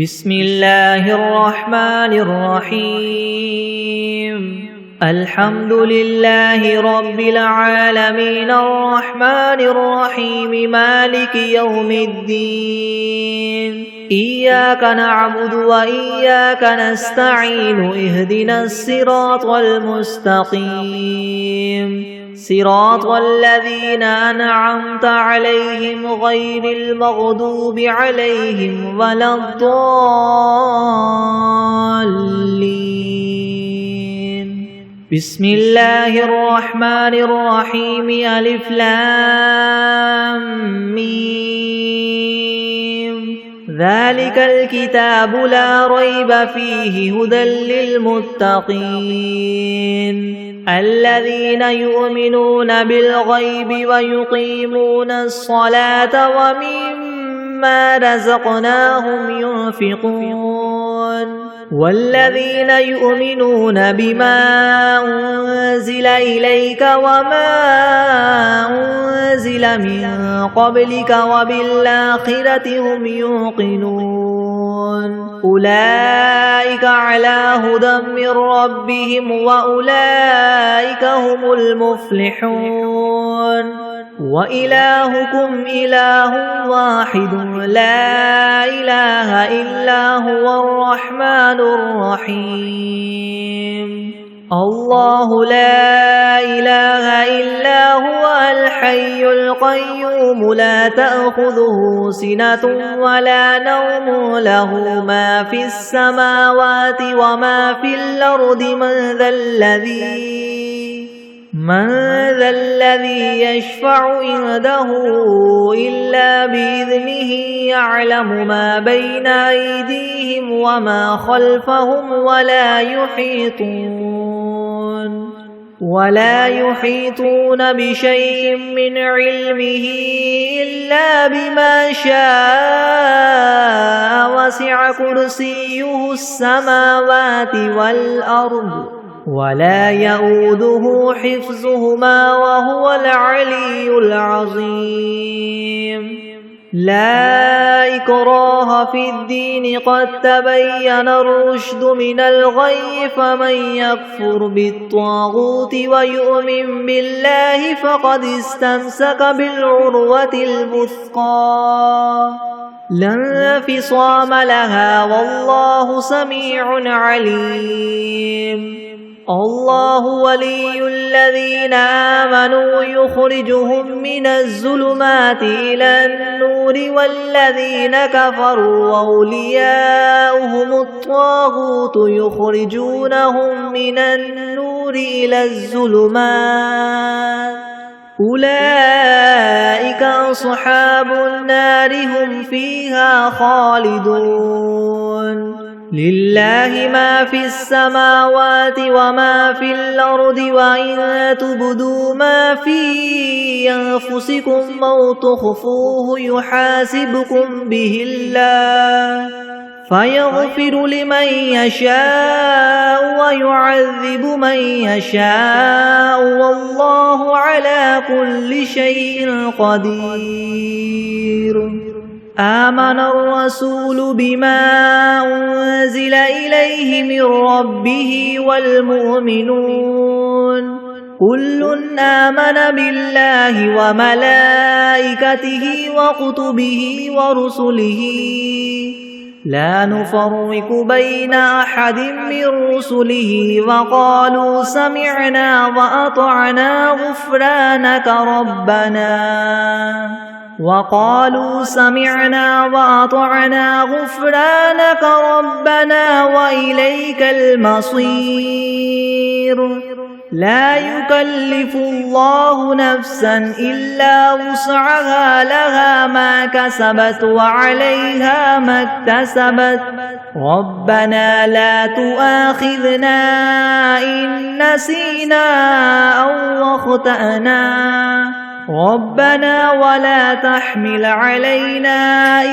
بسم الله الرحمن الرحيم الحمد لله رب العالمين الرحمن الرحيم مالك يوم الدين إياك نعبد وإياك نستعين اهدنا الصراط المستقيم صراط الذين أنعمت عليهم غير المغضوب عليهم ولا الضالين بسم الله الرحمن الرحيم ألف لام ميم ذلك الكتاب لا ريب فيه هدى للمتقين الذين يؤمنون بالغيب ويقيمون الصلاة ومما رزقناهم ينفقون والذين يؤمنون بما أنزل إليك وما أنزل من قبلك وبالآخرة هم يوقنون أولئك على هدى من ربهم وأولئك هم المفلحون وإلهكم إله واحد لا إله إلا هو الرحمن الرحيم الله لا إله إلا هو الحي القيوم لا تأخذه سنة ولا نوم له ما في السماوات وما في الأرض من ذا الذي يشفع عنده إلا بإذنه يعلم ما بين أيديهم وما خلفهم ولا يحيطون بشيء من علمه إلا بما شاء وسع كرسيه السماوات والأرض ولا يؤوده حفظهما وهو العلي العظيم لا إكراه في الدين قد تبين الرشد من الغي فمن يكفر بالطاغوت ويؤمن بالله فقد استمسك بالعروة الوثقى لا انفصام لها والله سميع عليم الله ولي الذين آمنوا يخرجهم من الظلمات إلى النور والذين كفروا أولياؤهم الطاغوت يخرجونهم من النور إلى الظلمات أولئك أصحاب النار هم فيها خالدون لله ما في السماوات وما في الأرض وإن تبدوا ما في أنفسكم أو تخفوه يحاسبكم به الله فيغفر لمن يشاء ويعذب من يشاء والله على كل شيء قدير آمن الرسول بما أنزل إليه من ربه والمؤمنون كل آمن بالله وملائكته وكتبه ورسله لا نفرق بين أحد من رسله وقالوا سمعنا وأطعنا غفرانك ربنا وإليك المصير لا يكلف الله نفسا إلا وسعها لها ما كسبت وعليها ما اكتسبت ربنا لا تؤاخذنا إن نسينا أو أخطأنا ربنا ولا تحمل علينا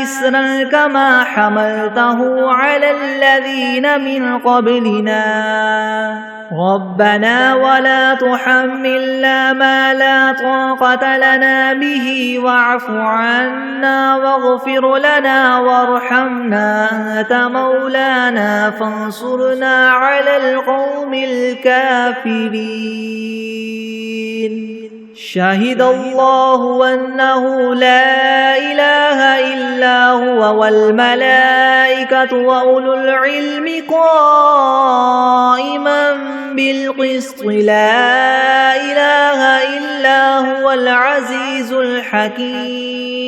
إسرا كما حملته على الذين من قبلنا ربنا ولا تحملنا ما لا طاقة لنا به واعف عنا واغفر لنا وارحمنا أنت مولانا فانصرنا على القوم الكافرين شهد الله أنه لا إله إلا هو والملائكة وأولو العلم قائما بالقسط لا إله إلا هو العزيز الحكيم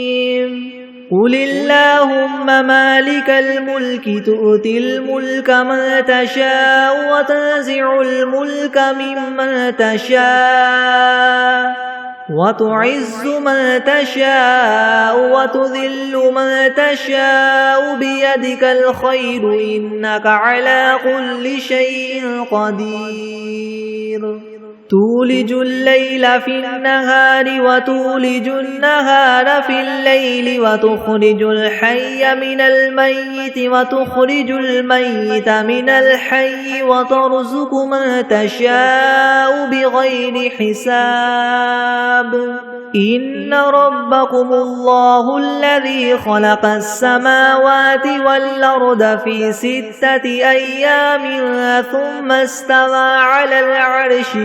قل اللهم مالك الملك تؤتي الملك من تشاء وتنزع الملك ممن تشاء وتعز من تشاء وتذل من تشاء بيدك الخير إنك على كل شيء قدير تولج الليل في النهار وتولج النهار في الليل وتخرج الحي من الميت وتخرج الميت من الحي وترزق من تشاء بغير حساب إن ربكم الله الذي خلق السماوات والأرض في 6 أيام ثم استوى على العرش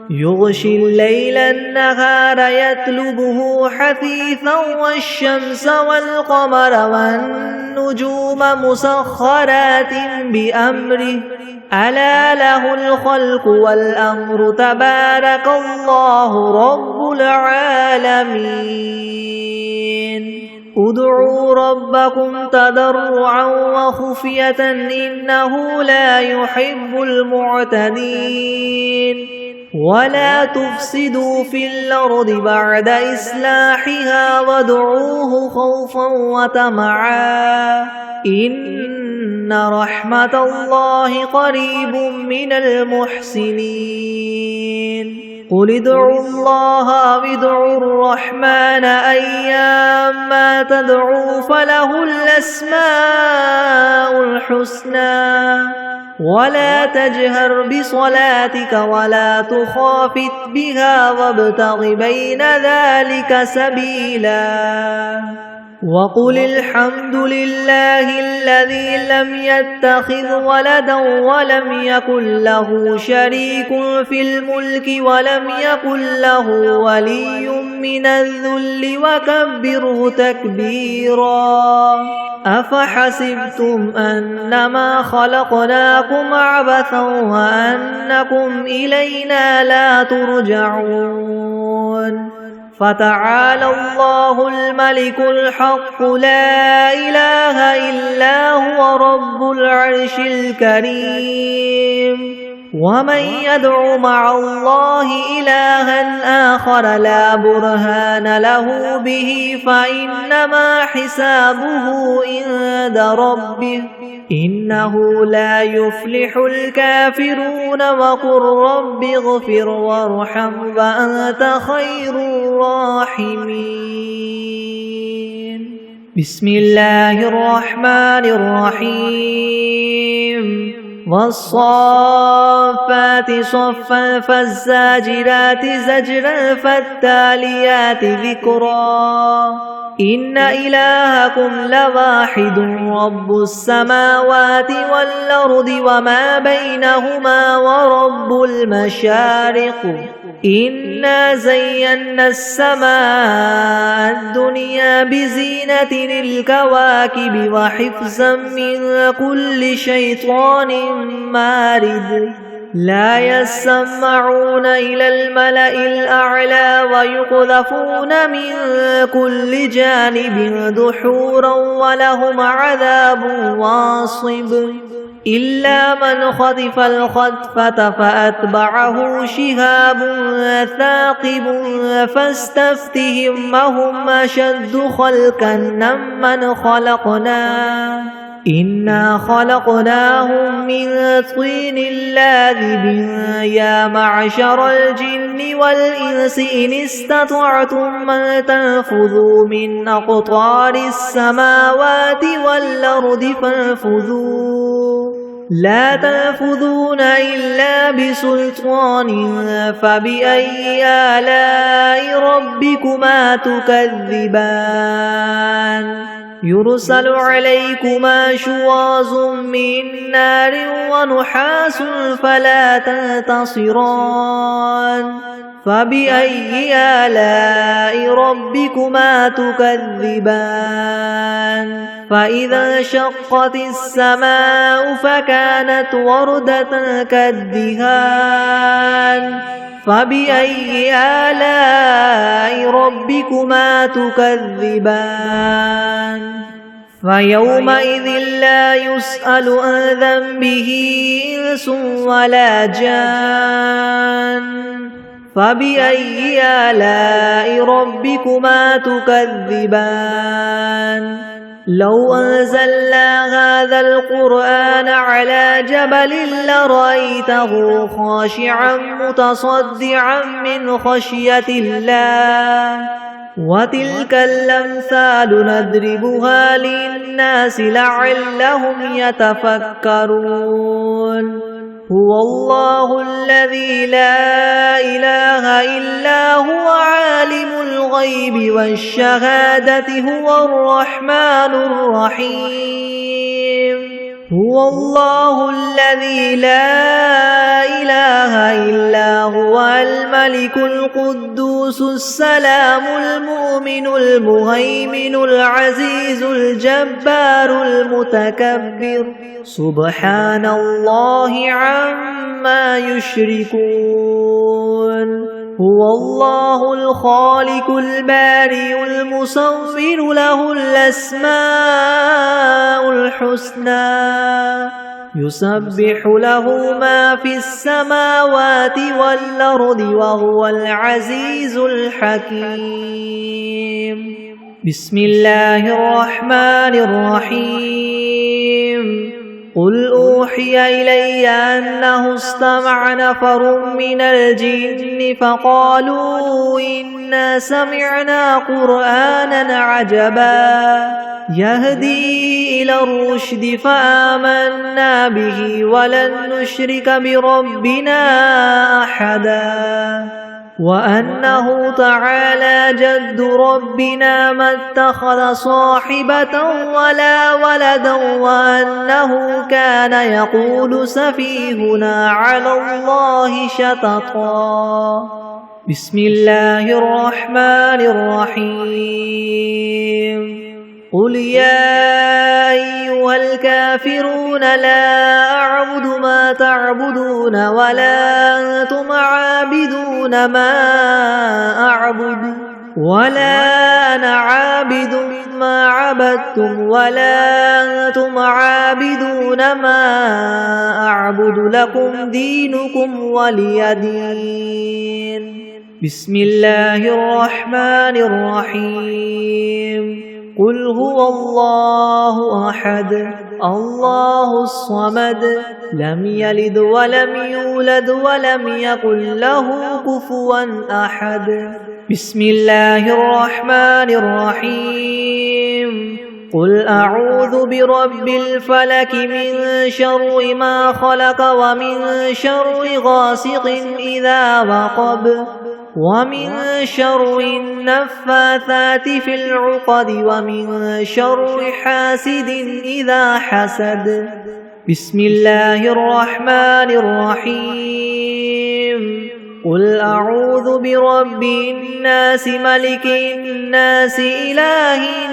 يغشي الليل النهار يطلبه حثيثا والشمس والقمر والنجوم مسخرات بأمره ألا له الخلق والأمر تبارك الله رب العالمين ادعوا ربكم تضرعا وخفية إنه لا يحب المعتدين ولا تفسدوا في الأرض بعد إصلاحها وادعوه خوفا وطمعا إن رحمة الله قريب من المحسنين قل ادعوا الله أو ادعوا الرحمن أيما تدعوا فله الأسماء الحسنى ولا تجهر بصلاتك ولا تخافت بها وابتغ بين ذلك سبيلا وقل الحمد لله الذي لم يتخذ ولدا ولم يكن له شريك في الملك ولم يكن له ولي من الذل وكبره تكبيرا أفحسبتم أنما خلقناكم عبثا وأنكم إلينا لا ترجعون فتعالى الله الملك الحق لا إله إلا هو رب العرش الكريم ومن يدع مع الله إلها آخر لا برهان له به فإنما حسابه عند ربه إنه لا يفلح الكافرون وقل رب اغفر وارحم وأنت خير الراحمين بسم الله الرحمن الرحيم والصافات صفا فالزاجرات زجرا فالتاليات ذكرا إن إلهكم لواحد رب السماوات والأرض وما بينهما ورب المشارق إنا زينا السماء الدنيا بزينة الكواكب وحفظا من كل شيطان مارد لا يسمعون إلى الملأ الأعلى ويقذفون من كل جانب دحورا ولهم عذاب واصب إلا من خطف الخطفة فأتبعه شهاب ثاقب فاستفتهم هم أشد خلقا ممن خلقنا إنا خلقناهم من طين لاذب يا معشر الجن والإنس إن استطعتم أن تنفذوا من أقطار السماوات والأرض فانفذوا لا تنفذون إلا بسلطان فبأي آلاء ربكما تكذبان يرسل عليكما شواظ من نار ونحاس فلا تنتصران فبأي آلاء ربكما تكذبان فإذا انشقت السماء فكانت وردة كالدهان فبأي آلاء ربكما تكذبان فيومئذ لا يسأل عن ذنبه إنس ولا جان فبأي آلاء ربكما تكذبان لو أنزلنا هذا القرآن على جبل لرأيته خاشعا متصدعا من خشية الله وتلك الأمثال نضربها للناس لعلهم يتفكرون هو الله الذي لا إله إلا هو عالم الغيب والشهادة هو الرحمن الرحيم هو الله الذي لا إله إلا هو الملك القدوس السلام المؤمن المهيمن العزيز الجبار المتكبر سبحان الله عما يشركون هو الله الخالق البارئ المصور له الأسماء الحسنى يسبح له ما في السماوات والأرض وهو العزيز الحكيم بسم الله الرحمن الرحيم قل أوحي إلي أنه استمع نفر من الجن فقالوا إنا سمعنا قرآنا عجبا يهدي إلى الرشد فآمنا به ولن نشرك بربنا أحدا وأنه تعالى جد ربنا ما اتخذ صاحبة ولا ولدا وأنه كان يقول سفيهنا على الله شططا بسم الله الرحمن الرحيم قل يا أيها الكافرون لا أعبد ما تعبدون ولا أنتم عابدون ما أعبد ولا أنا عابد ما عبدتم ولا أنتم عابدون ما أعبد لكم دينكم ولي دين بسم الله الرحمن الرحيم قل هو الله أحد الله الصمد لم يلد ولم يولد ولم يكن له كفوا أحد بسم الله الرحمن الرحيم قل أعوذ برب الفلك من شر ما خلق ومن شر غاسق إذا وقب ومن شر النفاثات في العقد ومن شر حاسد إذا حسد بسم الله الرحمن الرحيم قل أعوذ برب الناس ملك الناس إله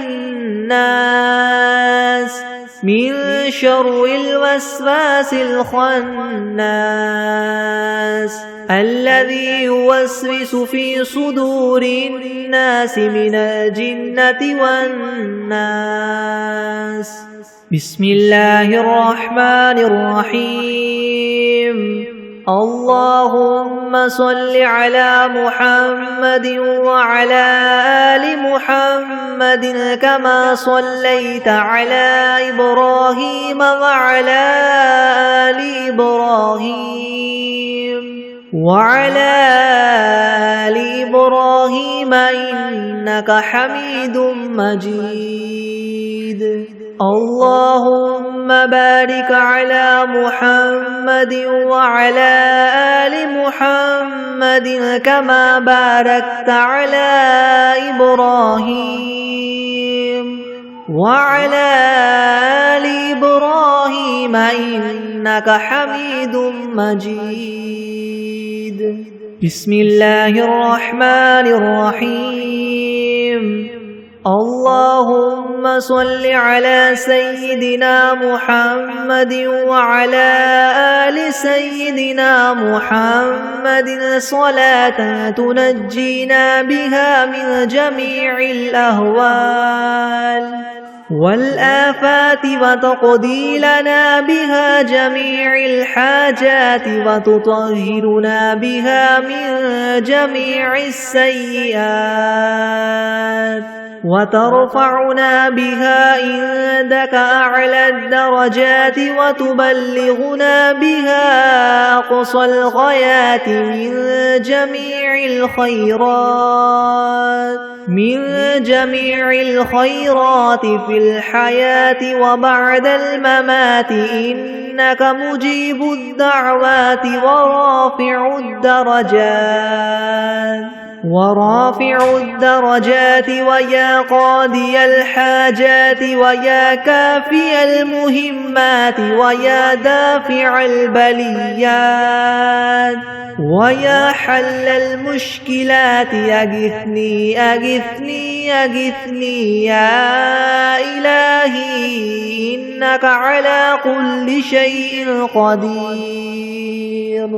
الناس من شر الوسواس الخناس الذي يوسوس في صدور الناس من الجنة والناس بسم الله الرحمن الرحيم اللهم صل على محمد وعلى آل محمد كما صليت على إبراهيم وعلى آل إبراهيم إنك حميد مجيد. اللهم بارك على محمد وعلى آل محمد كما باركت على إبراهيم وعلى آل إبراهيم إنك حميد مجيد. بسم الله الرحمن الرحيم. اللهم صل على سيدنا محمد وعلى آل سيدنا محمد صلاة تنجينا بها من جميع الأهوال والآفات وتقضي لنا بها جميع الحاجات وتطهرنا بها من جميع السيئات وترفعنا بها عندك أعلى الدرجات وتبلغنا بها أقصى الغايات من جميع الخيرات في الحياة وبعد الممات إنك مجيب الدعوات ورافع الدرجات ويا قاضي الحاجات ويا كافي المهمات ويا دافع البليات ويا حل المشكلات أغثني أغثني أغثني يا إلهي إنك على كل شيء قدير.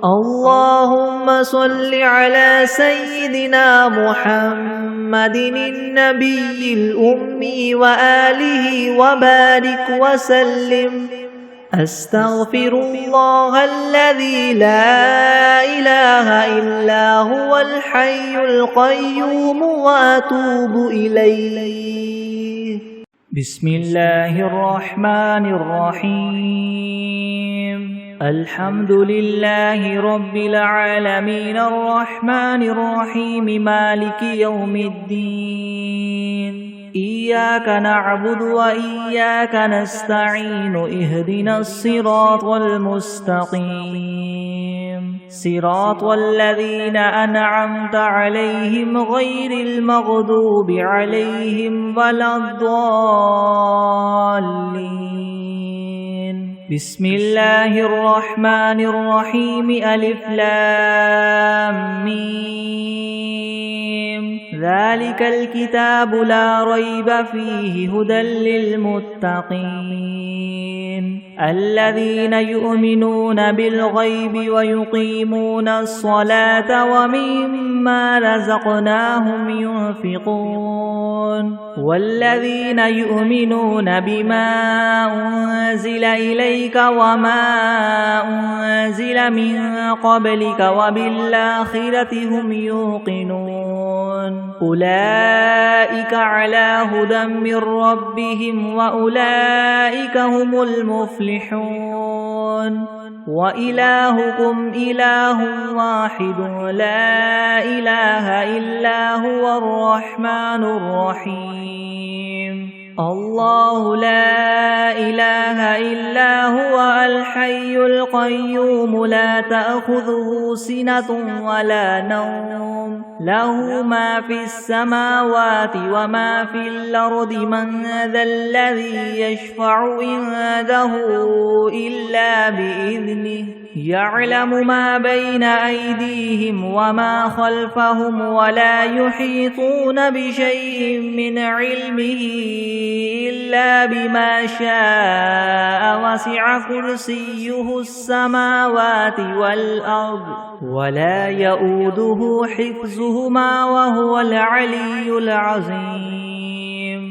اللهم صل على سيدنا محمد النبي الأمي وآله وبارك وسلم. أستغفر الله الذي لا إله إلا هو الحي القيوم وأتوب إليه. بسم الله الرحمن الرحيم. الحمد لله رب العالمين الرحمن الرحيم مالك يوم الدين. إياك نعبد وإياك نستعين اهدنا الصراط المستقيم صراط الذين أنعمت عليهم غير المغضوب عليهم ولا الضالين. بسم الله الرحمن الرحيم. ألف لام ميم. ذلك الكتاب لا ريب فيه هدى للمتقين الذين يؤمنون بالغيب ويقيمون الصلاة ومما رزقناهم ينفقون والذين يؤمنون بما أنزل إليك وما أنزل من قبلك وبالآخرة هم يوقنون أولئك على هدى من ربهم وأولئك هم المفلحون. وإلهكم إله واحد لا إله إلا هو الرحمن الرحيم. الله لا إله إلا هو الحي القيوم لا تأخذه سنة ولا نوم له ما في السماوات وما في الأرض من ذا الذي يشفع عنده إلا بإذنه يعلم ما بين أيديهم وما خلفهم ولا يحيطون بشيء من علمه إلا بما شاء وسع كرسيه السماوات والأرض ولا يؤوده حفظهما وهو العلي العظيم.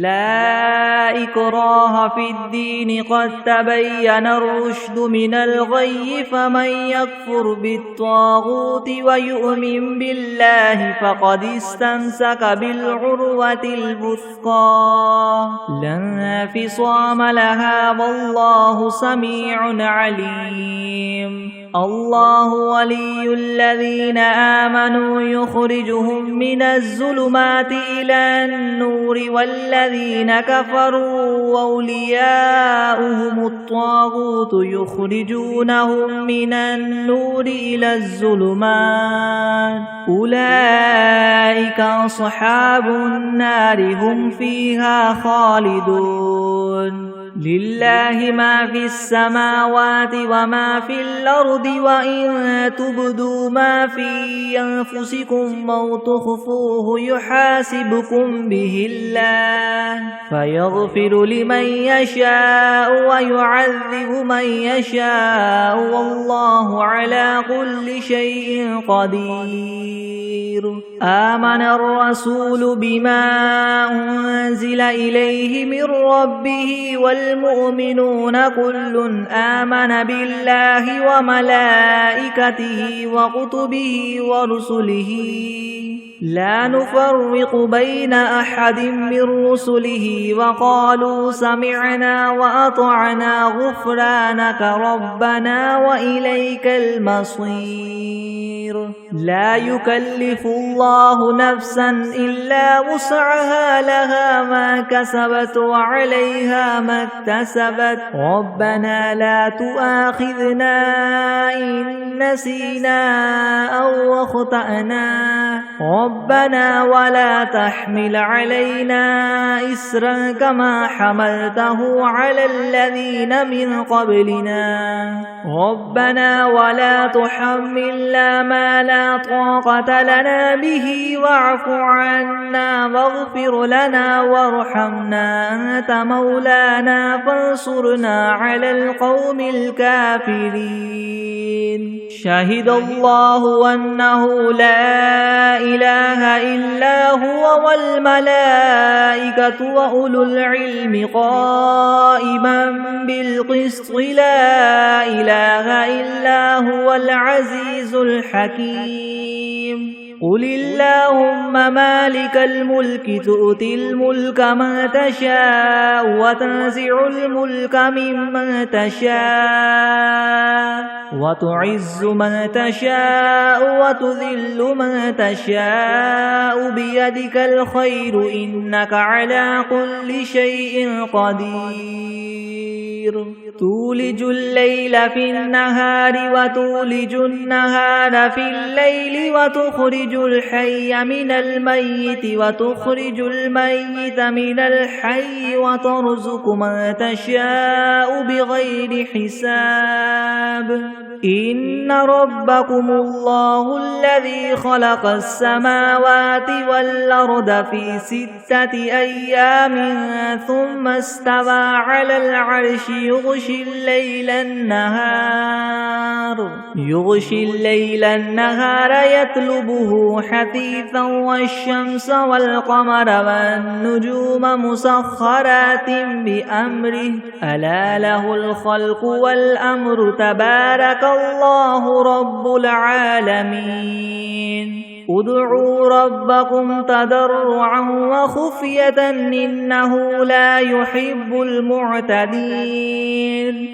لا إكراه في الدين قد تبين الرشد من الغي فمن يكفر بالطاغوت ويؤمن بالله فقد استمسك بالعروة الوثقى لا انفصام لها والله سميع عليم الله ولي الذين آمنوا يخرجهم من الظلمات إلى النور والذين كفروا أولياؤهم الطاغوت يخرجونهم من النور إلى الظلمات أولئك أصحاب النار هم فيها خالدون لله ما في السماوات وما في الأرض وإن تبدوا ما في أنفسكم أو تخفوه يحاسبكم به الله فيغفر لمن يشاء ويعذب من يشاء والله على كل شيء قدير آمن الرسول بما أنزل إليه من ربه والمؤمنون كل آمن بالله وملائكته وكتبه ورسله لا نفرق بين أحد من رسله وقالوا سمعنا وأطعنا غفرانك ربنا وإليك المصير لا يكلف الله نفسا إلا وسعها لها ما كسبت وعليها ما اكتسبت ربنا لا تؤاخذنا إن نسينا أو أخطأنا ربنا ولا تحمل علينا إسرا كما حملته على الذين من قبلنا ربنا ولا تحملنا ما لا طاقة لنا به واعف عنا واغفر لنا وارحمنا أنت مولانا فانصرنا على القوم الكافرين شهد الله أنه لا إله إلا هو والملائكة وأولو العلم قائما بالقسط لا إله إلا هو العزيز الحكيم قل اللهم مالك الملك تؤتي الملك من تشاء وتنزع الملك ممن تشاء وتعز من تشاء وتذل من تشاء بيدك الخير إنك على كل شيء قدير تولج الليل في النهار وتولج النهار في الليل وتخرج الحي من الميت وتخرج الميت من الحي وترزق من تشاء بغير حساب إن ربكم الله الذي خلق السماوات والأرض في 6 أيام ثم استوى على العرش يغشي الليل النهار يطلبه حثيثا والشمس والقمر والنجوم مسخرات بأمره ألا له الخلق والأمر تبارك الله رب العالمين ادعوا ربكم تضرعا وخفية إنه لا يحب المعتدين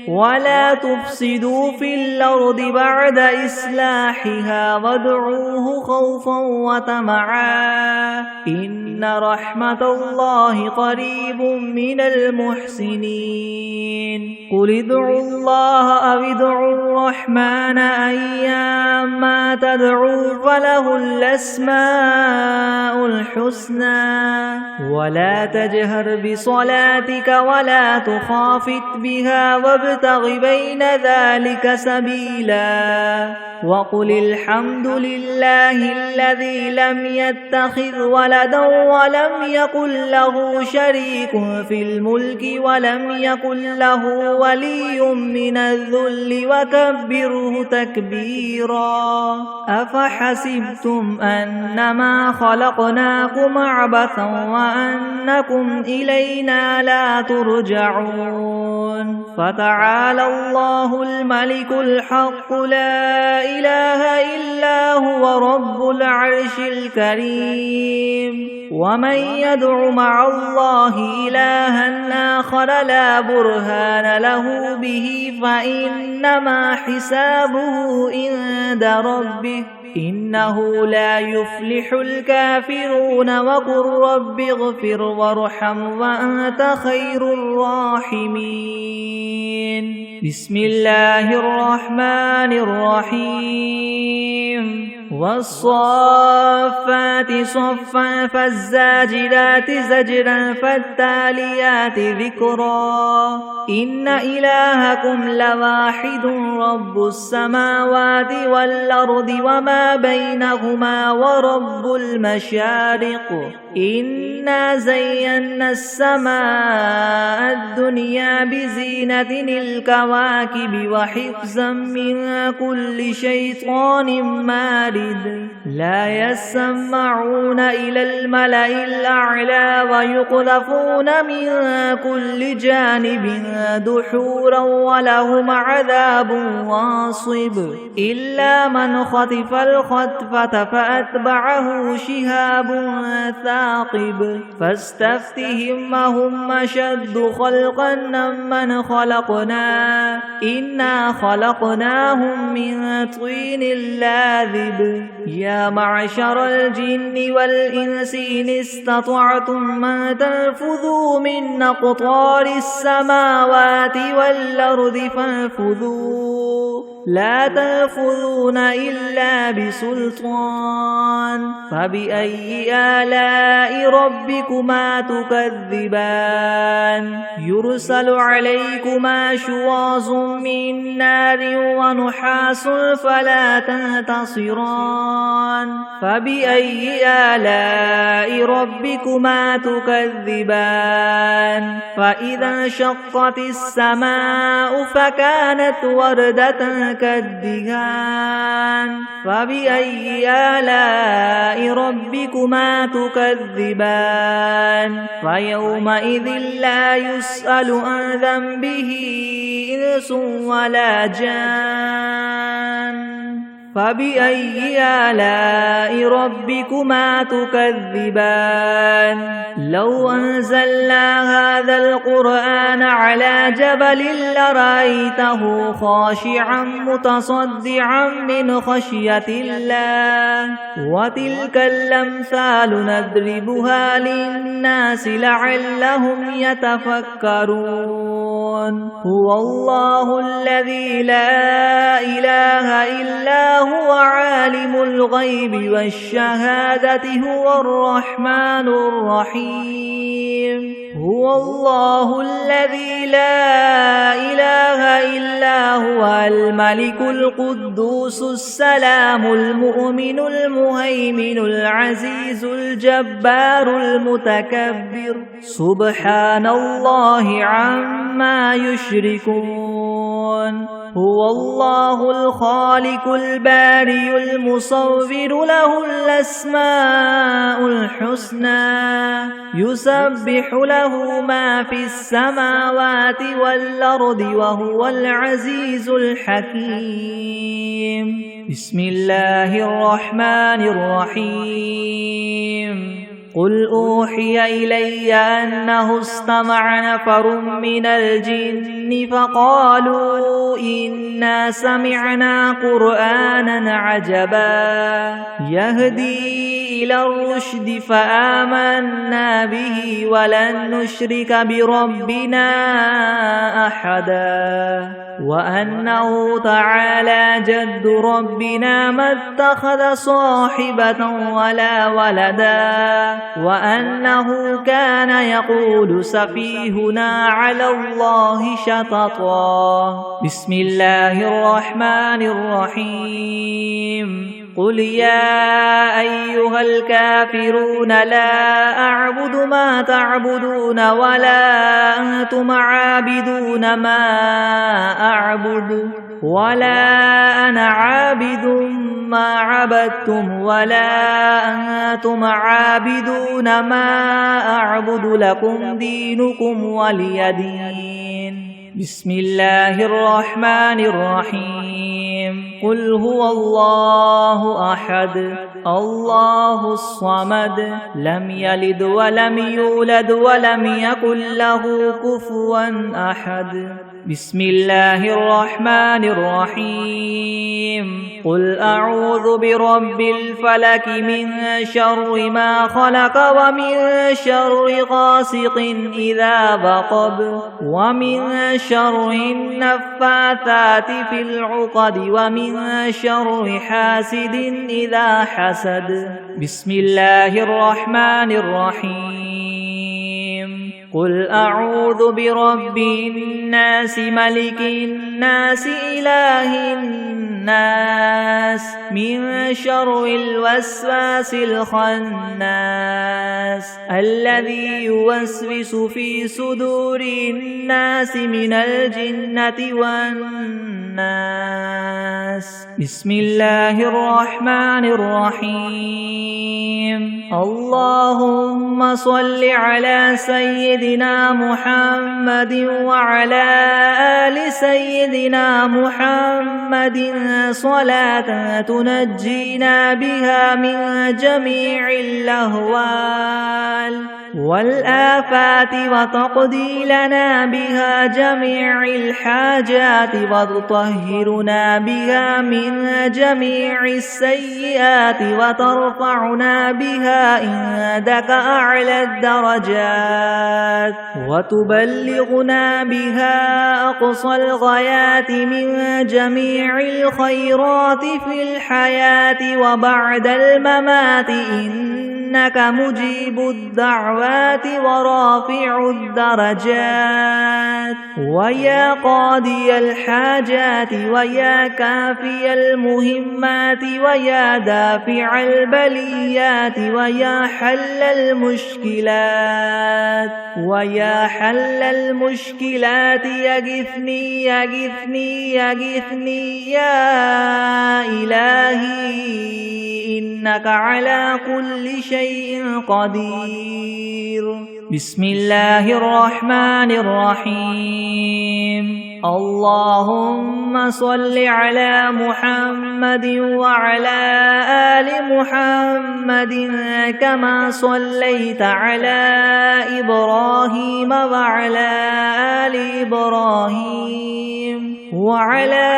ولا تفسدوا في الأرض بعد إصلاحها وادعوه خوفا وطمعا إن رحمة الله قريب من المحسنين قل ادعوا الله أو ادعوا الرحمن أيما تدعوا فله الأسماء الحسنى ولا تجهر بصلاتك ولا تخافت بها وابتغ بين ذلك سبيلا وقل الحمد لله الذي لم يتخذ ولدا ولم يكن له شريك في الملك ولم يكن له ولي من الذل وكبره تكبيرا أفحسبتم أنما خلقناكم عبثا وأنكم إلينا لا ترجعون فتعالى الله الملك الحق لا إله إلا هو رب العرش الكريم ومن يدع مع الله إلها آخر لا برهان له به فإنما حسابه عند ربه إنه لا يفلح الكافرون وقل رب اغفر وارحم وأنت خير الراحمين بسم الله الرحمن الرحيم والصافات صفا فالزاجرات زجرا فالتاليات ذكرا إن إلهكم لواحد رب السماوات والأرض وما بينهما ورب المشارق إنا زينا السماء الدنيا بزينة الكواكب وحفظا من كل شيطان مارد لا يسمعون إلى الملأ الأعلى ويقذفون من كل جانب دحورا ولهم عذاب واصب إلا من خطف الخطفة فأتبعه شهاب ثاقب فاستفتهم أهم أشد خلقا ممن خلقنا إنا خلقناهم من طين لاذب يا معشر الجن والإنس إن استطعتم أن تنفذوا من أقطار السماوات والأرض فانفذوا لا تنفذون إلا بسلطان فبأي آلاء ربكما تكذبان يرسل عليكما شواظ من نار ونحاس فلا تنتصران فبأي آلاء ربكما تكذبان فإذا انشقت السماء فكانت وردة كالدهان فبأي آلاء ربكما تكذبان فيومئذ لا يسأل عن ذنبه إنس ولا جان فبأي آلاء ربكما تكذبان لو أنزلنا هذا القرآن على جبل لرأيته خاشعا متصدعا من خشية الله وتلك الأمثال نضربها للناس لعلهم يتفكرون هو الله الذي لا إله إلا هو عالم الغيب والشهادة هو الرحمن الرحيم هو الله الذي لا إله إلا هو الملك القدوس السلام المؤمن المهيمن العزيز الجبار المتكبر سبحان الله عما يشركون هو الله الخالق البارئ المصور له الأسماء الحسنى يسبح له ما في السماوات والأرض وهو العزيز الحكيم بسم الله الرحمن الرحيم قل أوحي إلي أنه استمع نفر من الجن فقالوا إنا سمعنا قرآنا عجبا يهدي إلى الرشد فآمنا به ولن نشرك بربنا أحدا وأنه تعالى جد ربنا ما اتخذ صاحبة ولا ولدا وأنه كان يقول سفيهنا على الله شططا. بسم الله الرحمن الرحيم. قل يا أيها الكافرون لا أعبد ما تعبدون ولا أنتم عابدون ما أعبد ولا أنا عابد ما عبدتم ولا أنتم عابدون ما أعبد لكم دينكم ولي دين. بسم الله الرحمن الرحيم. قل هو الله أحد الله الصمد لم يلد ولم يولد ولم يكن له كفوا أحد. بسم الله الرحمن الرحيم. قل أعوذ برب الفلك من شر ما خلق ومن شر غاسق إذا وقب ومن شر النفاثات في العقد ومن شر حاسد إذا حسد. بسم الله الرحمن الرحيم. قل أعوذ برب الناس ملك الناس إله الناس من شر الوسواس الخناس الذي يوسوس في صدور الناس من الجنة والناس. بسم الله الرحمن الرحيم. اللهم صل على سيدنا محمد وعلى آل سيدنا محمد صلاة تنجينا بها من جميع الأهوال والآفات وتقضي لنا بها جميع الحاجات وتطهرنا بها من جميع السيئات وترفعنا بها عندك أعلى الدرجات وتبلغنا بها أقصى الغايات من جميع الخيرات في الحياة وبعد الممات إنك مجيب الدعوات ورافع الدرجات ويا قاضي الحاجات ويا كافي المهمات ويا دافع البليات ويا حل المشكلات ويا حل المشكلات يغثني يغثني يغثني يا إلهي إنك على كل شيء قدير. بسم الله الرحمن الرحيم. اللهم صل على محمد وعلى آل محمد كما صليت على إبراهيم وعلى آل إبراهيم وعلى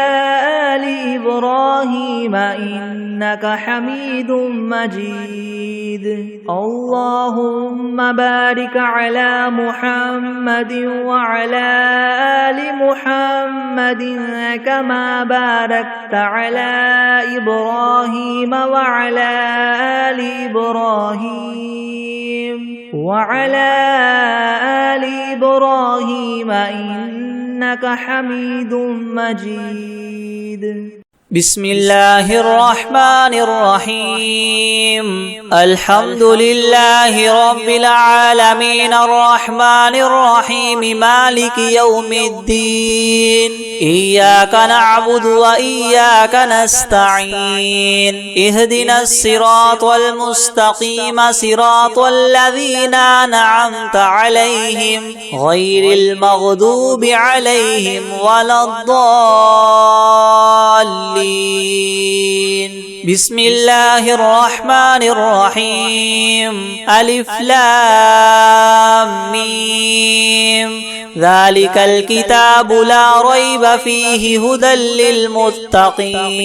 آل إبراهيم إنك حميد مجيد. اللهم بارك على محمد وعلى آل محمد كما باركت على إبراهيم وعلى آل إبراهيم وعلى آل إبراهيم إنك حميد مجيد. بسم الله الرحمن الرحيم. الحمد لله رب العالمين الرحمن الرحيم مالك يوم الدين. إياك نعبد وإياك نستعين. اهدنا الصراط المستقيم صراط الذين أنعمت عليهم غير المغضوب عليهم ولا الضالين. بسم الله الرحمن الرحيم. ألف لام ميم. ذلك الكتاب لا ريب فيه هدى للمتقين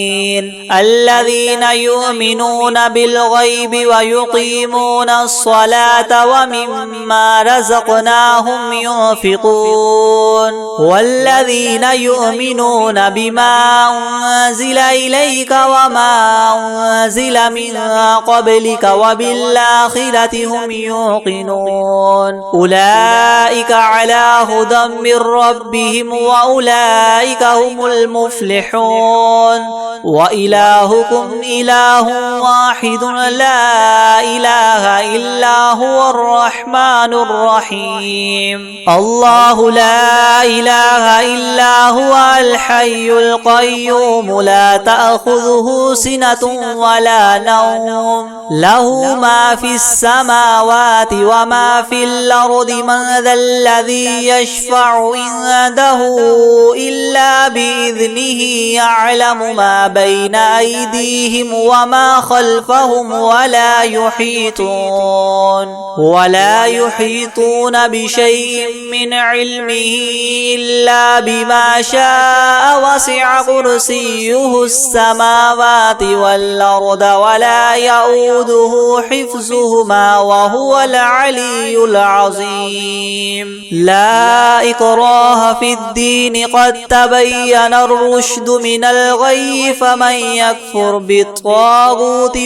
الذين يؤمنون بالغيب ويقيمون الصلاة ومما رزقناهم ينفقون والذين يؤمنون بما أنزل إليك وما أنزل من قبلك وبالآخرة هم يوقنون أولئك على هدى من ربهم وأولئك هم المفلحون وإلهكم إله واحد لا إله إلا هو الرحمن الرحيم الله لا إله إلا هو الحي القيوم لا تأخذه سنة ولا نوم له ما في السماوات وما في الأرض من ذا الذي يشفع عنده إلا بإذنه يعلم ما بين أيديهم وما خلفهم ولا يحيطون بشيء من علمه إلا بما شاء وسع كرسيه السماوات والأرض ولا يؤوده حفظهما وهو العلي العظيم لا إكراه في الدين قد تبين الرشد من الغي فمن يكفر بالطاغوت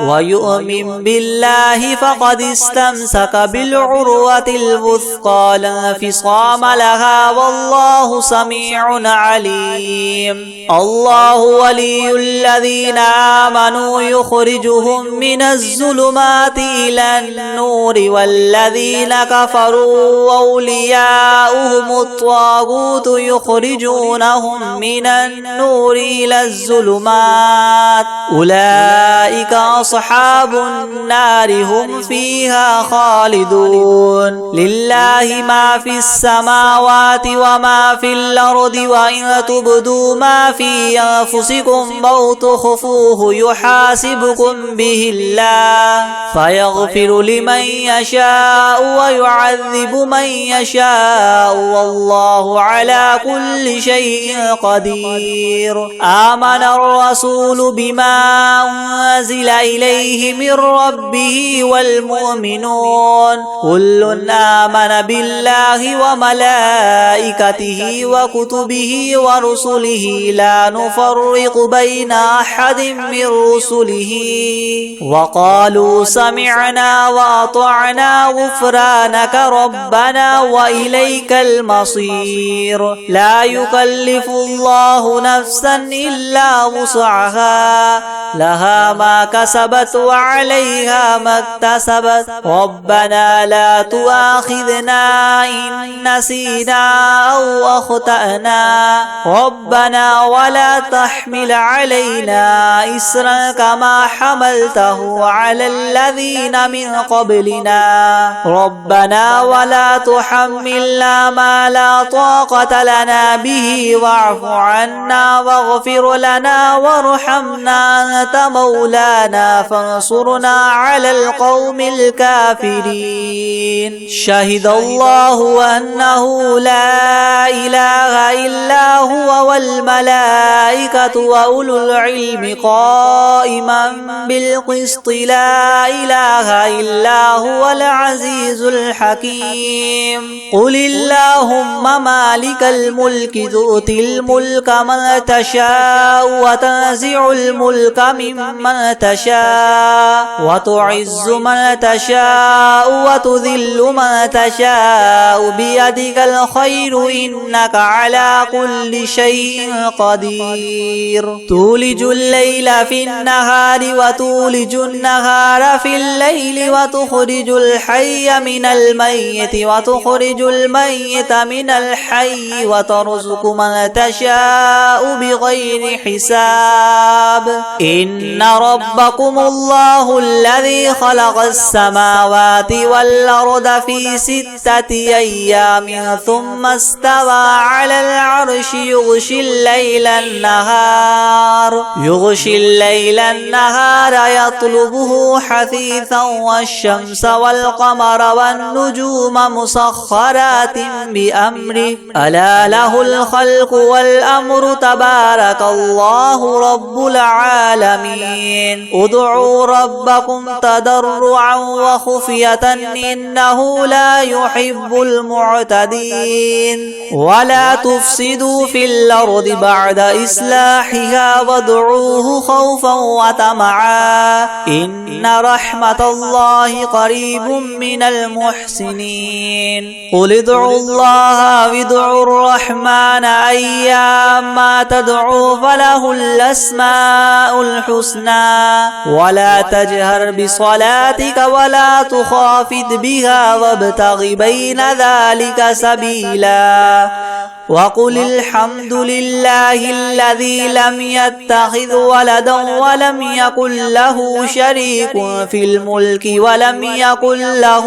ويؤمن بالله فقد استمسك بالعروة الوثقى لا انفصام لها والله سميع عليم الله ولي الذين آمنوا يخرجهم من الظلمات إلى النور والذين كفروا أولياؤهم الطاغوت يخرجونهم من النور إلى الظلمات أولئك أصحاب النار هم فيها خالدون لله ما في السماوات وما في الأرض وإن تبدوا ما في أنفسكم أو تخفوه يحاسبكم به الله فيغفر لمن يشاء ويعذب من يشاء والله على كل شيء قدير آمن الرسول بما أنزل إليه من ربه والمؤمنون كل آمن بالله وملائكته وكتبه ورسله لا نفرق بين أحد من رسله وقالوا سمعنا وأطعنا غفرانك ربنا وإليك المصير لا يكلف الله نفسا إلا وسعها لها ما كسبت وعليها ما اكتسبت ربنا لا تؤاخذنا إن نسينا أو أخطأنا ربنا ولا تحمل علينا إسرا كما حملته على الذين من قبلنا ربنا ولا تحملنا ما لا طاقة لنا به واعف عنا واغفر لنا وارحمنا أنت مولانا فانصرنا على القوم الكافرين شهد الله أنه لا إله إلا هو والملائكة وأولو العلم قائما بالقسط لا إله إلا هو العزيز الحكيم قل اللهم مالك الملك تؤتي الملك من تشاء وتنزع الملك ممن تشاء وتعز من تشاء وتذل من تشاء بيدك الخير إنك على كل شيء قدير تولج الليل في النهار وتولج النهار في الليل وتخرج الحي من الميت وتخرج الميت من الحي وترزق من تشاء بغير حساب إن ربكم الله الذي خلق السماوات والأرض في 6 أيام ثم استوى على العرش يغشي الليل النهار يطلبه حثيثا والشمس والقمر والنجوم مسخرات بأمره ألا له الخلق والأمر تبارك الله رب العالمين ادعوا ربكم تضرعا وخفية إنه لا يحب المعتدين ولا تفسدوا في الأرض بعد إصلاحها وادعوه خوفا وطمعا إن رحمة الله قريب من المحسنين قل ادعوا الله وادعوا الرحمن أيما تدعوا فله الأسماء الحسنى ولا تجهر بصلاتك ولا تخافت بها وابتغ بين ذلك سبيلا وقل الحمد لله الذي لم يتخذ ولدا ولم يكن له شريك في الملك ولم يكن له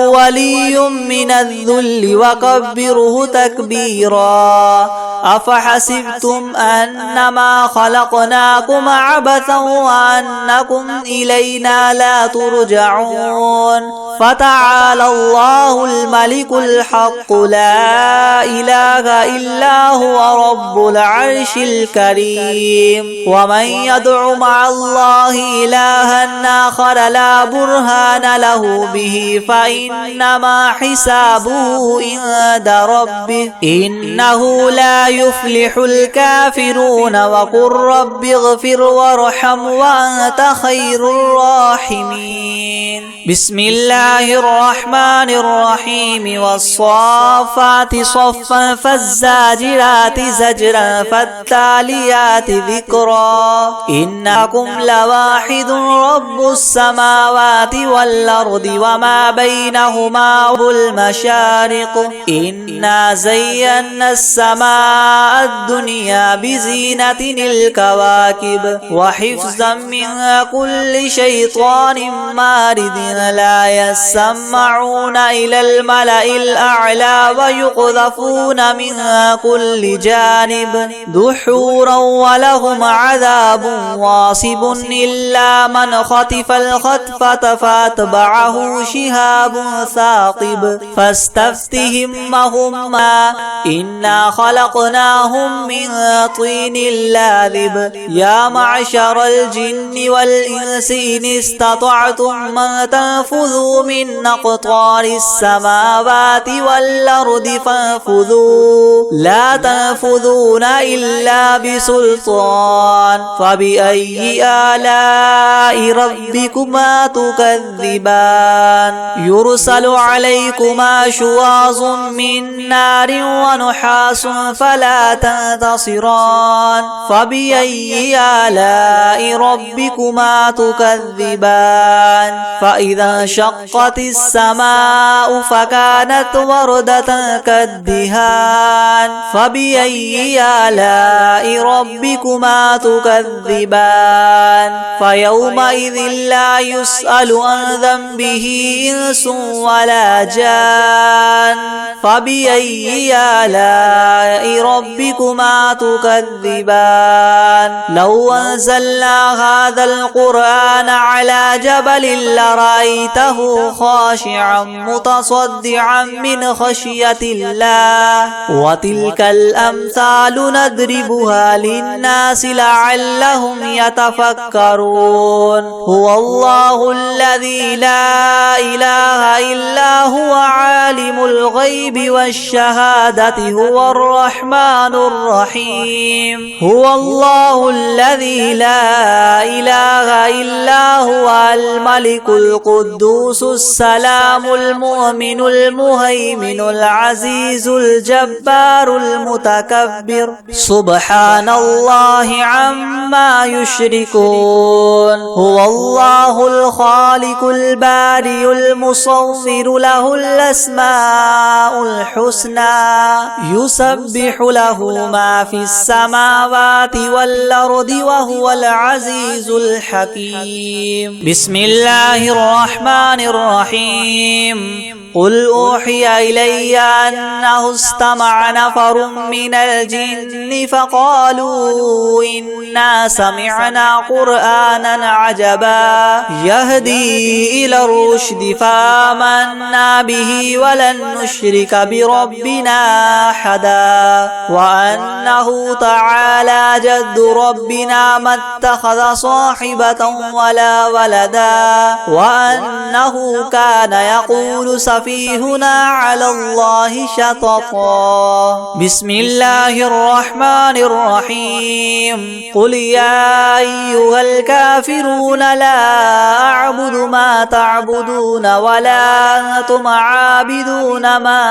ولي من الذل وكبره تكبيرا أفحسبتم أنما خلقناكم عبثا وأنكم إلينا لا ترجعون فتعالى الله الملك الحق لا إله إلا هو رب العرش الكريم ومن يدع مع الله إلها آخر لا برهان له به فإنما حسابه عند ربه إنه لا يفلح الكافرون وقل رب اغفر وارحم وأنت خير الراحمين بسم الله الرحمن الرحيم والصافات صفا فالزاجرات زجرا فالتاليات ذكرا إنكم لواحد رب السماوات والأرض وما بينهما المشارق إنا زينا السماء الدنيا بزينة الكواكب وحفظا من كل شيطان مارد لا يسمعون إلى الملأ الأعلى ويقذفون من كل جانب دحورا ولهم عذاب واصب إلا من خطف الخطفة فاتبعه شهاب ثاقب فاستفتهم هما إنا خلقناهم من طين لاذب يا معشر الجن والإنس إن استطعتم من تنفذوا من أقطار السماوات والأرض فانفذوا لا تنفذون إلا بسلطان فبأي آلاء ربكما تكذبان يرسل عليكما شواظ من نار ونحاس فلا تنتصران فبأي آلاء ربكما تكذبان فإذا انشقت السماء فكانت وردة كالدهان فبأي آلاء ربكما تكذبان فيومئذ لا يسأل عن ذنبه إنس ولا جان فبأي آلاء ربكما تكذبان لو أنزلنا هذا القرآن على جبل لرأيته خاشعا متصدعا من خشية الله وتلك الأمثال نضربها للناس لعلهم يتفكرون هو الله الذي لا إله إلا هو عالم الغيب والشهادة هو الرحمن الرحيم هو الله الذي لا إله إلا هو الملك القدوس السلام المؤمن المهيمن العزيز الجبار المتكبر سبحان الله عما يشركون هو هو الله الخالق البارئ المصور له الأسماء الحسنى يسبح له ما في السماوات والأرض وهو العزيز الحكيم بسم الله الرحمن الرحيم قل أوحي إلي أنه استمع نفر من الجن فقالوا إنا سمعنا قرآنا عجبا يهدي إلى الرشد فآمنا به ولن نشرك بربنا أحدا وأنه تعالى جد ربنا ما اتخذ صاحبة ولا ولدا وأنه كان يقول سفيهنا على الله شططا بسم الله الرحمن الرحيم قل يا أيها الكافرون لا أعبد ما تعبدون ولا أنتم عابدون ما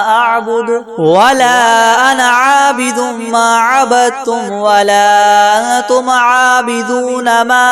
أعبد ولا أنا عابد ما عبدتم ولا أنتم عابدون ما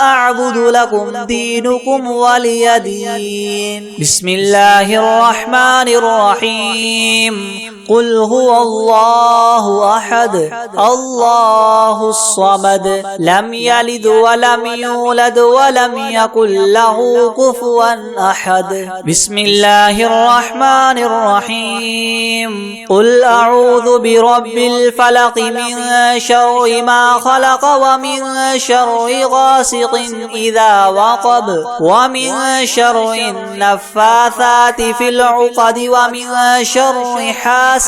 أعبد لكم دينكم ولي دين بسم الله الرحمن الرحيم قل هو الله أحد الله الصمد لم يلد ولم يولد ولم يكن له كفوا أحد بسم الله الرحمن الرحيم قل أعوذ برب الفلق من شر ما خلق ومن شر غاسق إذا وقب ومن شر النفاثات في العقد ومن شر حاسد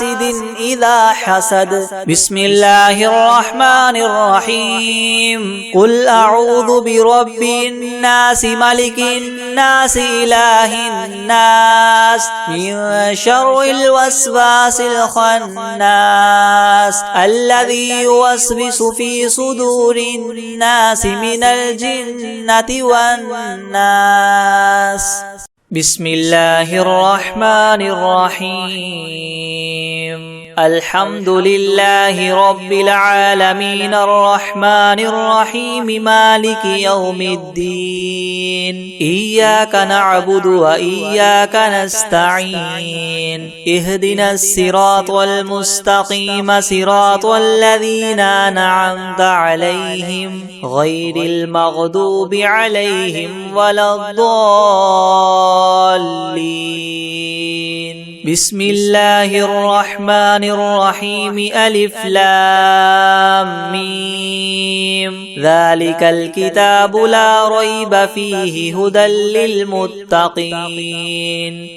إذا حسد بسم الله الرحمن الرحيم قل أعوذ برب الناس ملك الناس إله الناس من شر الوسواس الخناس الذي يوسوس في صدور الناس من الجنة والناس بسم الله الرحمن الرحيم الحمد لله رب العالمين الرحمن الرحيم مالك يوم الدين إياك نعبد وإياك نستعين اهدنا الصراط المستقيم صراط الذين أنعمت عليهم غير المغضوب عليهم ولا الضالين بسم الله الرحمن الرحيم ألف لام ميم ذلك الكتاب لا ريب فيه هدى للمتقين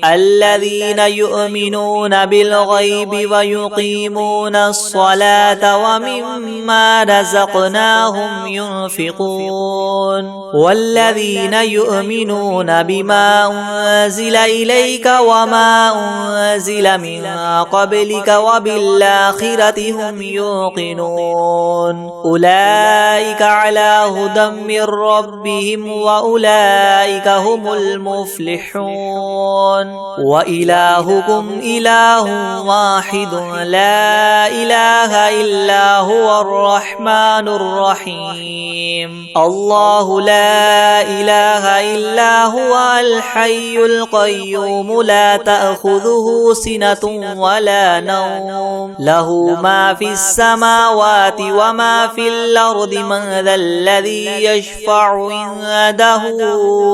الذين يؤمنون بالغيب ويقيمون الصلاة ومما رزقناهم ينفقون والذين يؤمنون بما أنزل إليك وما أنزل من قبلك وبالآخرة هم يوقنون أولئك على هدى من ربهم وأولئك هم المفلحون وإلهكم إله واحد لا إله إلا هو الرحمن الرحيم الله لا إله إلا هو الحي القيوم لا تأخذه سنة ولا نوم له ما في السماوات وما في الأرض من ذا الذي يشفع عنده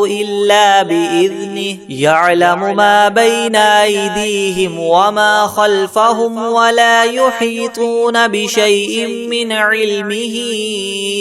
إلا بإذنه يعلم ما بين أيديهم وما خلفهم ولا يحيطون بشيء من علمه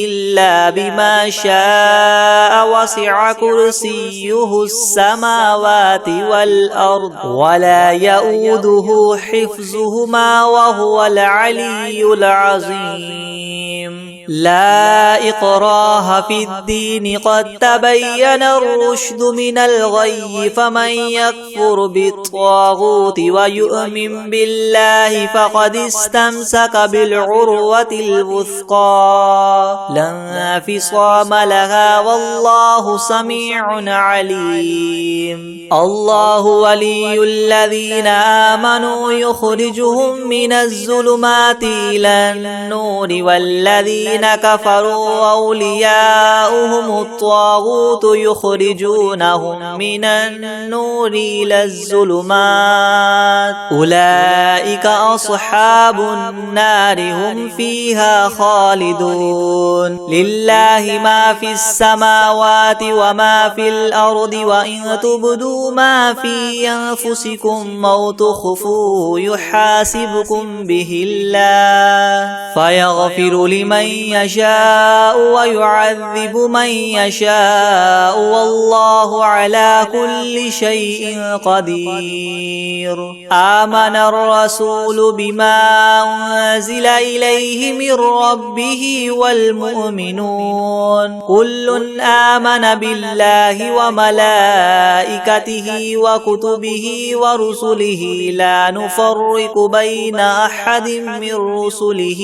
إلا بما شاء وسع كرسيه السماوات والأرض ولا يؤوده حفظهما وهو العلي العظيم لا إكراه في الدين قد تبين الرشد من الغي فمن يكفر بالطاغوت ويؤمن بالله فقد استمسك بالعروة الوثقى لا انفصام لها والله سميع عليم الله ولي الذين آمنوا يخرجهم من الظلمات إلى النور والذين الذين كفروا أولياؤهم الطاغوت يخرجونهم من النور إلى الظلمات أولئك أصحاب النار هم فيها خالدون لله ما في السماوات وما في الأرض وإن تبدوا ما في أنفسكم أو تخفوه يحاسبكم به الله فيغفر لمن يشاء ويعذب من يشاء والله على كل شيء قدير آمن الرسول بما أنزل إليه من ربه والمؤمنون كل آمن بالله وملائكته وكتبه ورسله لا نفرق بين أحد من رسله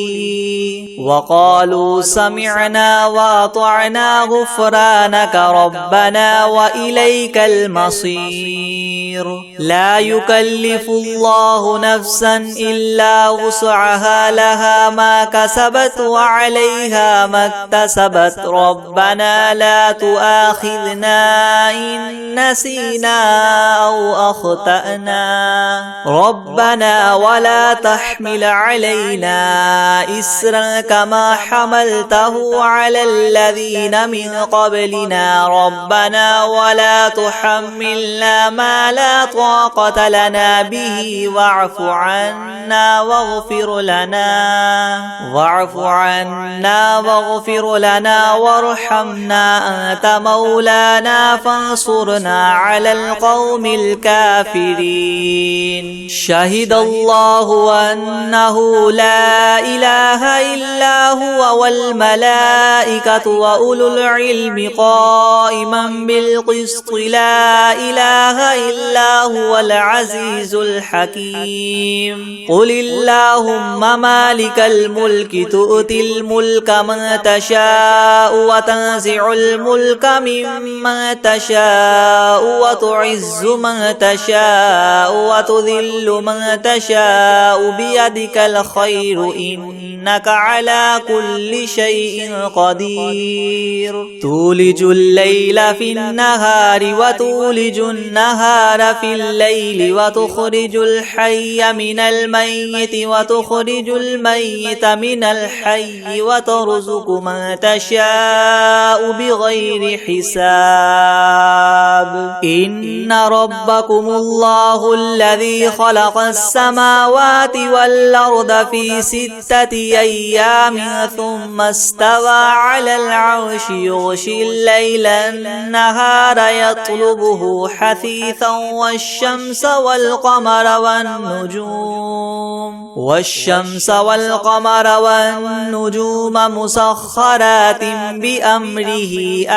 وقالوا سمعنا وأطعنا غفرانك ربنا وإليك المصير لا يكلف الله نفسا إلا وسعها لها ما كسبت وعليها ما اكتسبت ربنا لا تؤاخذنا إن نسينا أو أخطأنا ربنا ولا تحمل علينا إسرا كما حملته على الذين من قبلنا ربنا ولا تحملنا ما لا طاقة لنا به واعف عنا واغفر لنا وارحمنا أنت مولانا فانصرنا على القوم الكافرين شهد الله أنه لا إله إلا هو والملائكة وأولو العلم قائما بالقسط لا إله إلا هو العزيز الحكيم قل اللهم مالك الملك تؤتي الملك من تشاء وتنزع الملك ممن تشاء وتعز من تشاء وتذل من تشاء بيدك الخير إنك على كل شيء قدير تولج الليل في النهار وتولج النهار في الليل وتخرج الحي من الميت وتخرج الميت من الحي وترزق من تشاء بغير حساب إن ربكم الله الذي خلق السماوات والأرض في 6 أيام ثم استوى على العرش يغشي الليل النهار يطلبه حثيثا والشمس والقمر والنجوم مسخرات بأمره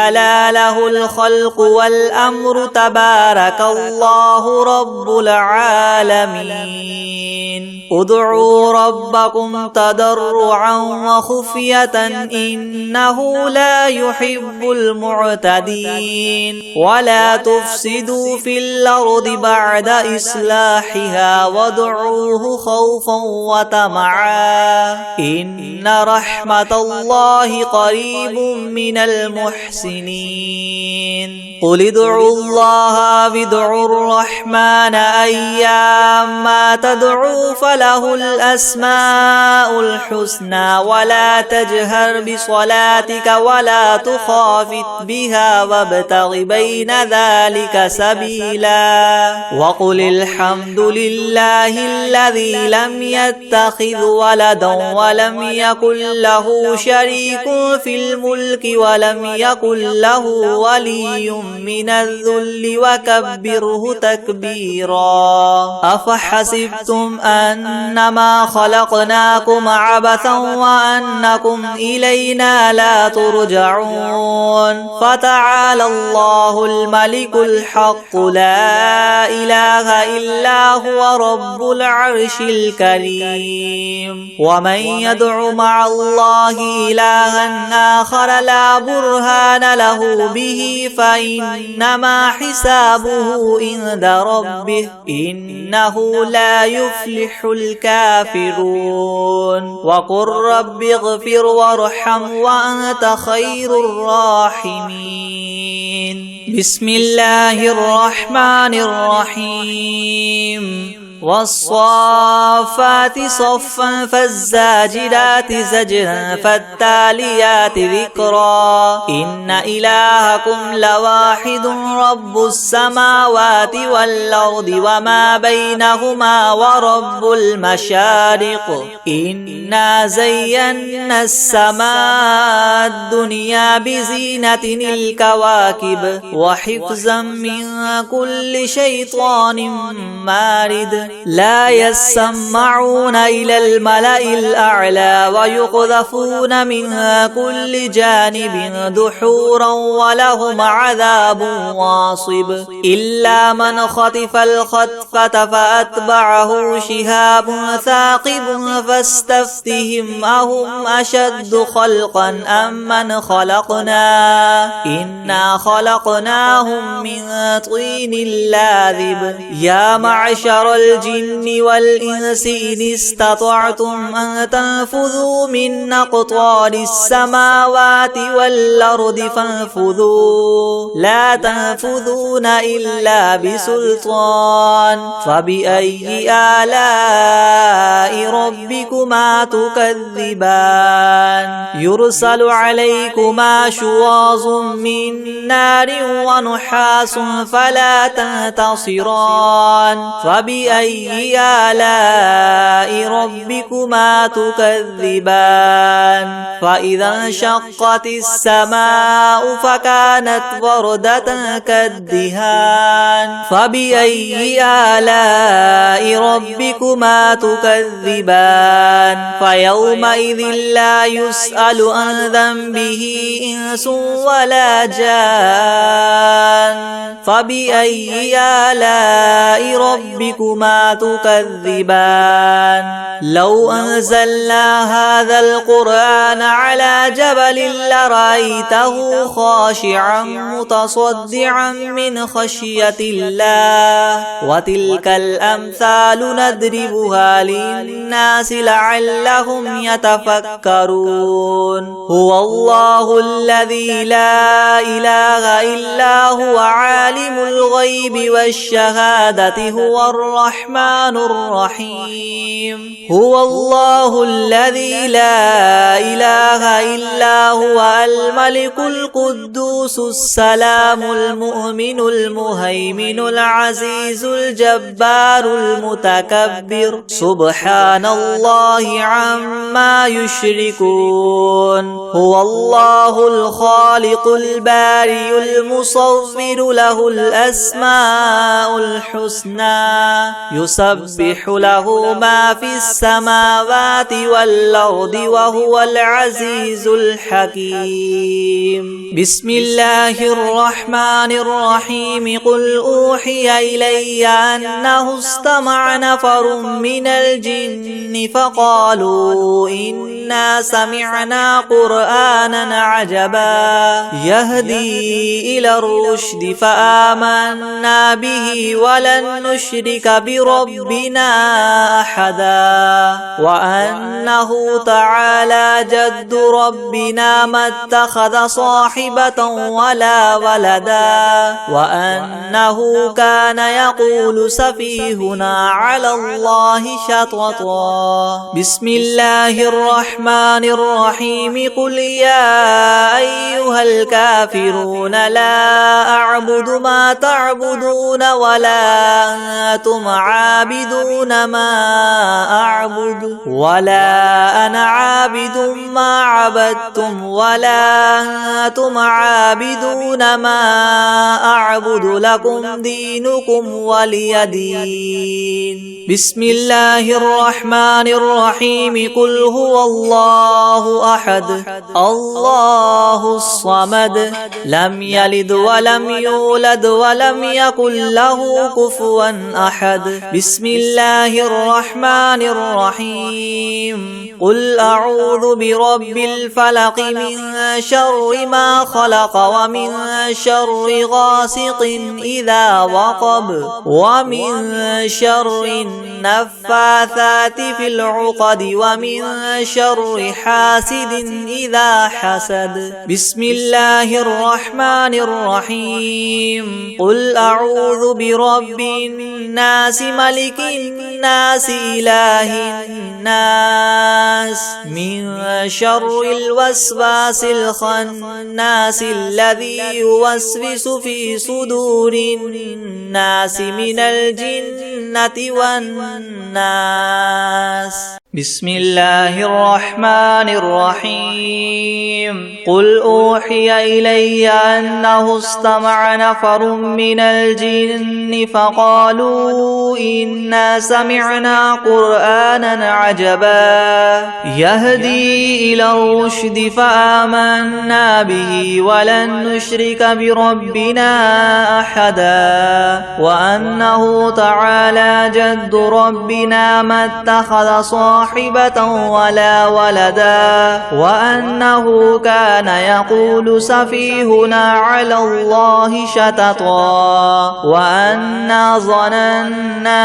ألا له الخلق والأمر تبارك الله رب العالمين ادعوا ربكم تضرعا وخفية إنه لا يحب المعتدين ولا تفسدوا في الأرض بعد إصلاحها وادعوه خوفا وطمعا إن رحمة الله قريب من المحسنين قل ادعوا الله وادعوا الرحمن أيما تدعوا فله الأسماء الحسنى ولا تجهر بصلاتك ولا تخافت بها وابتغ بين ذلك سبيلا وقل الحمد لله الذي لم يتخذ ولدا ولم يكن له شريك في الملك ولم يكن له ولي من الذل وكبره تكبيرا أفحسبتم أنما خلقناكم عبثا وأنكم إلينا لا ترجعون فتعالى الله الملك الحق لا إله إلا هو رب العرش الكريم ومن يدع مع الله إلها آخر لا برهان له به فإن فإنما حسابه عند ربه إنه لا يفلح الكافرون وقل رب اغفر وارحم وأنت خير الراحمين بسم الله الرحمن الرحيم والصافات صفا فالزاجرات زجرا فالتاليات ذكرا إن إلهكم لواحد رب السماوات والأرض وما بينهما ورب المشارق إنا زينا السماء الدنيا بزينة الكواكب وحفظا من كل شيطان مارد لا يسمعون إلى الملأ الأعلى ويقذفون من كل جانب دحورا ولهم عذاب واصب إلا من خطف الخطفة فأتبعه شهاب ثاقب فاستفتهم أهم أشد خلقا أم من خلقنا إنا خلقناهم من طين لاذب يا معشر الجن والإنس إن استطعتم أن تنفذوا من أقطار السماوات والأرض فانفذوا لا تنفذون إلا بسلطان فبأي آلاء ربكما تكذبان يرسل عليكما شواظ من نار ونحاس فلا تنتصران فبأي آلاء ربكما تكذبان فإذا انشقت السماء فكانت وردة كالدهان فبأي آلاء ربكما تكذبان فيومئذ لا يسأل عن ذنبه إنس ولا جان فبأي آلاء ربكما تكذبان لو أنزلنا هذا القرآن على جبل لرأيته خاشعا متصدعا من خشية الله وتلك الأمثال نضربها للناس لعلهم يتفكرون هو الله الذي لا إله إلا هو عالم الغيب والشهادة هو الرحمن الرحيم هو الله الذي لا إله إلا هو الملك القدوس السلام المؤمن المهيمن العزيز الجبار المتكبر سبحان الله عما يشركون هو الله الخالق البارئ المصور له الأسماء الحسنى يسبح له ما في السماوات والأرض وهو العزيز الحكيم بسم الله الرحمن الرحيم قل أوحي إلي أنه استمع نفر من الجن فقالوا إنا سمعنا قرآنا عجبا يهدي إلى الرشد فآمنا به ولن نشرك بربنا أحدا وأنه تعالى جد ربنا ما اتخذ صاحبة ولا ولدا وأنه كان يقول سفيهنا على الله شططا بسم الله الرحمن الرحيم قل يا أيها الكافرون لا أعبد ما تعبدون ولا أنتم عابدون ما أعبد ولا أنا عابد ما عبدتم ولا أنتم عابدون ما أعبد لكم دينكم ولي دين بسم الله الرحمن الرحيم قل هو الله أحد الله الصمد لم يلد ولم يولد ولم يكن له كفوا أحد. بسم الله الرحمن الرحيم. قل أعوذ برب الفلق من شر ما خلق ومن شر غاسق إذا وقب ومن شر النفاثات في العقد ومن شر حاسد إذا حسد. بسم الله الرحمن الرحيم. قل أعوذ برب الناس ملك الناس إله الناس من شر الوسواس الخناس الذي يوسوس في صدور الناس من الجنة والناس. بسم الله الرحمن الرحيم. قل أوحي إلي أنه استمع نفر من الجن فقالوا إنا سمعنا قرآنا عجبا يهدي إلى الرشد فآمنا به ولن نشرك بربنا أحدا وأنه تعالى جد ربنا ما اتخذ صاحبة ولا ولدا وأنه كان يقول سفيهنا على الله شططا وأنا ظننا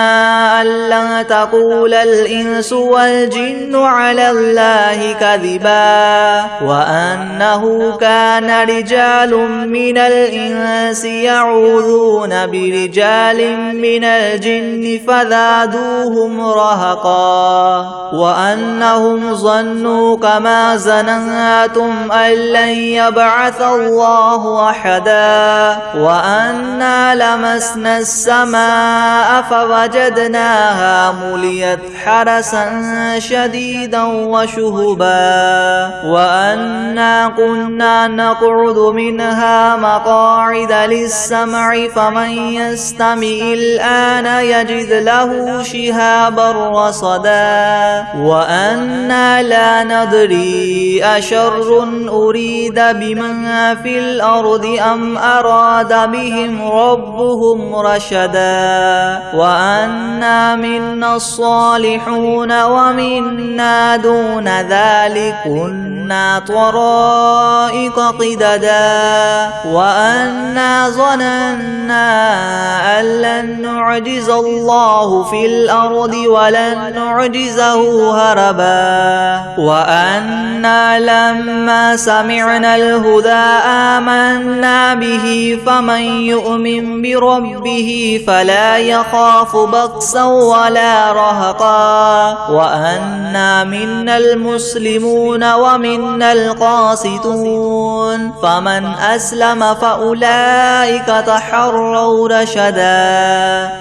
أن لن تقول الإنس والجن على الله كذبا وأنه كان رجال من الإنس يعوذون برجال من الجن فزادوهم رهقا وأنهم ظنوا كما ظننتم أن لن يبعث الله أحدا وأنا لمسنا السماء فوجدناها مليت حرسا شديدا وشهبا وأنا كنا نقعد منها مقاعد للسمع فمن يستمع الآن يجد له شهابا رصدا وأنا لا ندري أشر أريد بمن في الأرض أم أراد بهم ربهم رشدا وأنا منا الصالحون ومنا دون ذلك كنا طرائق قددا وأنا ظننا أن لن نعجز الله في الأرض ولن نعجزه هربا وأنا لما سمعنا الهدى آمنا به فمن يؤمن بربه فلا يخاف بخسا ولا رهقا وأنا منا المسلمون ومنا القاسطون فمن أسلم فأولئك تحروا رشدا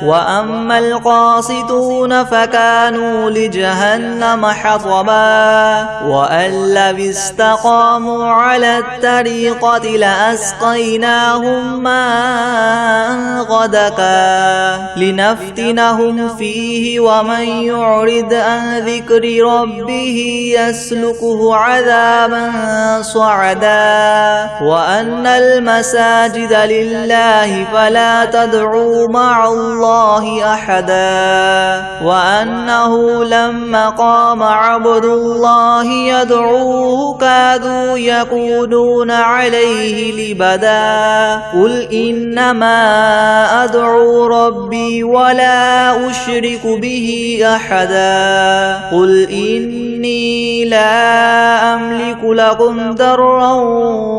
وأما القاسطون فكانوا لجهنم حطبا وأن لو استقاموا على الطريقة لأسقيناهم ماء غدقا لنفتنهم فيه ومن يعرض عن ذكر ربه يسلكه عذابا صعدا وأن المساجد لله فلا تدعوا مع الله أحدا وأنه لما قام عبد الله يدعوه كادوا يكونون عليه لبدا قل إنما أدعو ربي ولا أشرك به أحدا قل إني لا أملك لكم ضرا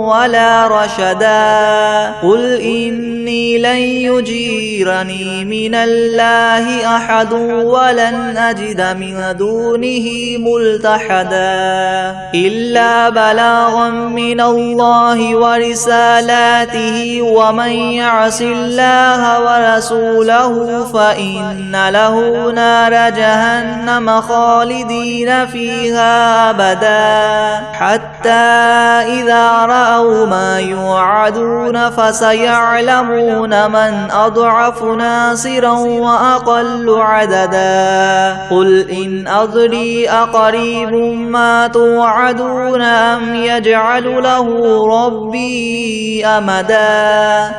ولا رشدا قل إني لن يجيرني من الله أحد ولن أجد من دونه ملتحدا إلا بلاغا من الله ورسالاته ومن يعص الله ورسوله فإن له نار جهنم خالدين فيها أبدا حتى إذا رأوا ما يوعدون فسيعلمون من أضعف ناصرا وأقل عددا قل إن أدري أقريب ما توعدون أم يجعل له ربي أمدا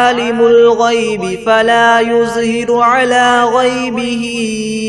عالم الغيب فلا يظهر على غيبه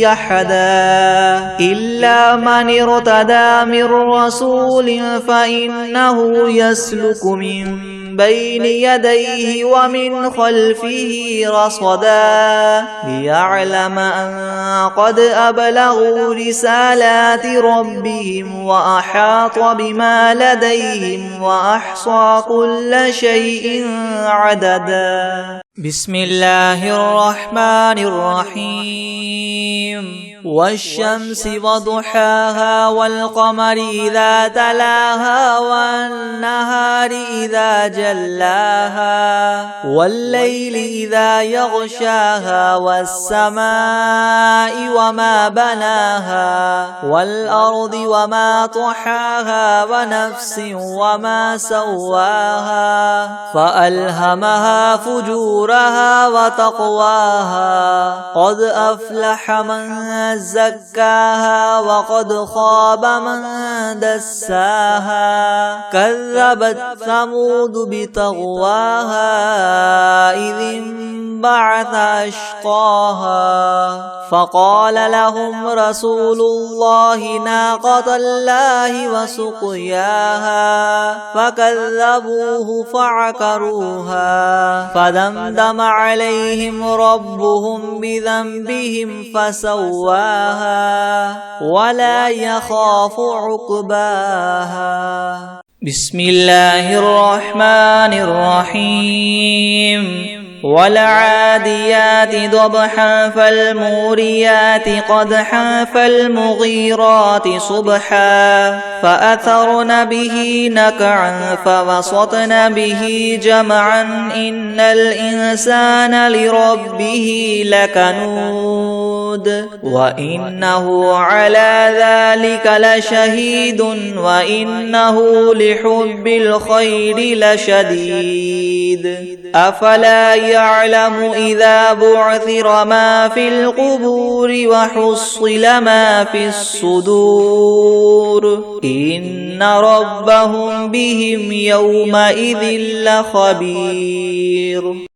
أحدا إلا من ارتدى من رسول فإنه يسلك من بين يديه ومن خلفه رصدا ليعلم أن قد أبلغوا رسالات ربهم وأحاط بما لديهم وأحصى كل شيء عددا. بسم الله الرحمن الرحيم. والشمس وضحاها والقمر إذا تلاها والنهار إذا جلاها والليل إذا يغشاها والسماء وما بناها والأرض وما طحاها ونفس وما سواها فألهمها فجورها وتقواها قد أفلح من زكاها وقد خاب من دساها كذبت ثمود بطغواها إذ انبعث أشقاها فقال لهم رسول الله ناقة الله وسقياها فكذبوه فعقروها فدمدم عليهم ربهم بذنبهم فسواها ولا يخاف عقباها. بسم الله الرحمن الرحيم. والعاديات ضبحا فالموريات قدحا فالمغيرات صبحا فأثرن به نقعا فوسطن به جمعا إن الإنسان لربه لكنود وإنه على ذلك لشهيد وإنه لحب الخير لشديد. أفلا يعلم إذا بعثر ما في القبور وحصل ما في الصدور إن ربهم بهم يومئذ لخبير.